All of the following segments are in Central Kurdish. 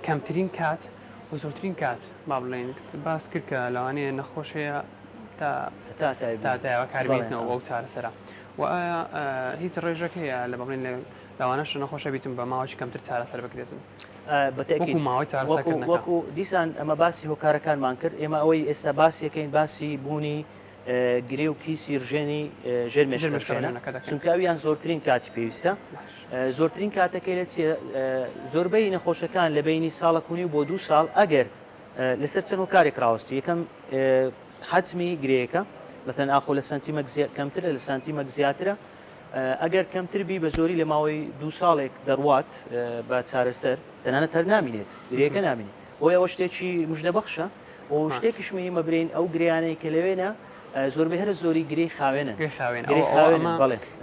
کەمترین کات و زۆرترین کات با بڵێن باس کرد کە لەوانەیە نەخۆشەیە تایەوە کاربێتنەوە بەو چارەسەرا و ئایا هیچ ڕێژێک هەیە لە بڵێن لەوانەش نەخۆشە بیتم بە ماوەی کەمتر چارەسەر بکرێتن بەتەکی ماوەی چارەسەرکردنەکە وەکو دیسان ئەمە باسی هۆکارەکانمان کرد ئێمە ئەوەی ئێستا باسیەکەین باسی بوونی گرێ و کیسی ژێنی ژێرمێشکەکانە چونکاویان زۆرترین کاتی پێویستە زۆرترین کاتەکەی لە زۆربەی نەخۆشەکان لە بینی ساڵەکوونی بۆ 2 ساڵ ئەگەر لەسەر چەند هۆکارێک ڕاوەستی یەکەم حجمی گرەیەکە مثلا ئاخۆ لە سانتیمەک کەمترە لە سانتیمەک زیاترە ئەگەر کەمتر بی بە زۆری لە ماوەی 2 ساڵێک دەڕوات بە چارەسەر تەنانەت هەر نامینێت گرەیەکە نامینێت بۆی ئەوە شتێکی مژدەبەخشە و شتێکیش مهمە برین ئەو گریانەی کە لەوێنە زۆربەی هەر زۆری گرەی خاوێنە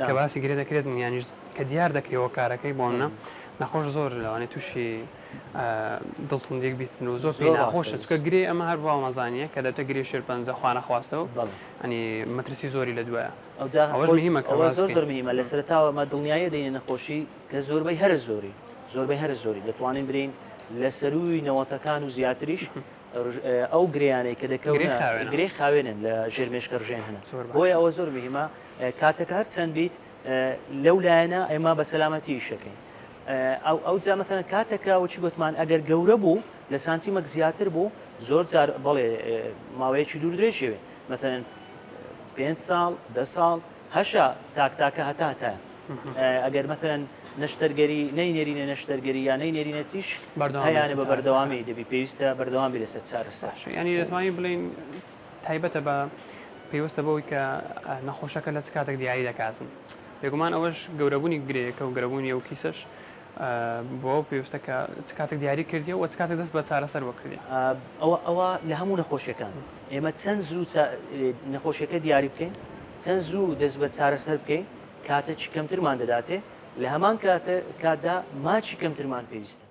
کە باسی گرێ دەکرێت یانیش کە دیار دەکرێەوە کارەکەی بۆمە نەخۆش زۆر لەوانێت تووشی دڵتوندێک بیتن و زۆر پێی ناخۆشە چکە گرێ ئەمە هەر بۆ مەزانیە کە دەتە گرێ شێرپەنجە خوانە خواستەوە ئەنی مەترسی زۆری لە دوایە ئەوەش مهمە زۆر مهمە لە سەرتاوە مە دڵنیایە دەینە نەخۆشی کە زۆربەی هەر زۆری دەتوانین برین لە سەروی نەوەتەکان و زیاتریش ئەو گریانەی کە دەکەون گرێ خاوێنن لە ژێرمێشکە ڕژێن هەنە بۆیە ئەوە زۆر مهمە کاتەکە هەر چەند بیت لەو لایەنە ئێمە بە سەلامەتی ئیشەکەین ئەو جا مەثەن کاتەکە وچی گوتمان ئەگەر گەورە بوو لە سانتیمەک زیاتر بوو زۆر جار بەڵێ ماوەیەکی دوور درێژێوێ مەثەن 5 ساڵ 10 ساڵ هەشە تاکتاکە هەتاتە ئەگەر مەثەن نەشتەرگەری نەینێرینە نەشتەرگەری یان نەینێرینەتیش هەیانە بە بەردەوامی دەبی پێویستە بەردەوامی لەسەر چارەسەر ینی دەتوانین بڵین تایبەتە بە پێویستە بەوەی کە نەخۆشەکە لە چ کاتێک دیاری دەکاتن بێگومان ئەوەش گەورەبوونی گرەیەکە و گەرەبوونی ئەو کیسەش بۆ پێویستە کە چ کاتێک دیاری کردی و چ کاتێک دەست بە چارەسەر بکردی ئەوە لە هەموو نەخۆشیەکان ئێمە چەند زوو نەخۆشیەکە دیاری بکەین چەند زوو دەست بە چارەسەر بکەین کاتە چی کەمترمان دەداتێ لە هەمان کاتدا ماچی کەمترمان پێویستە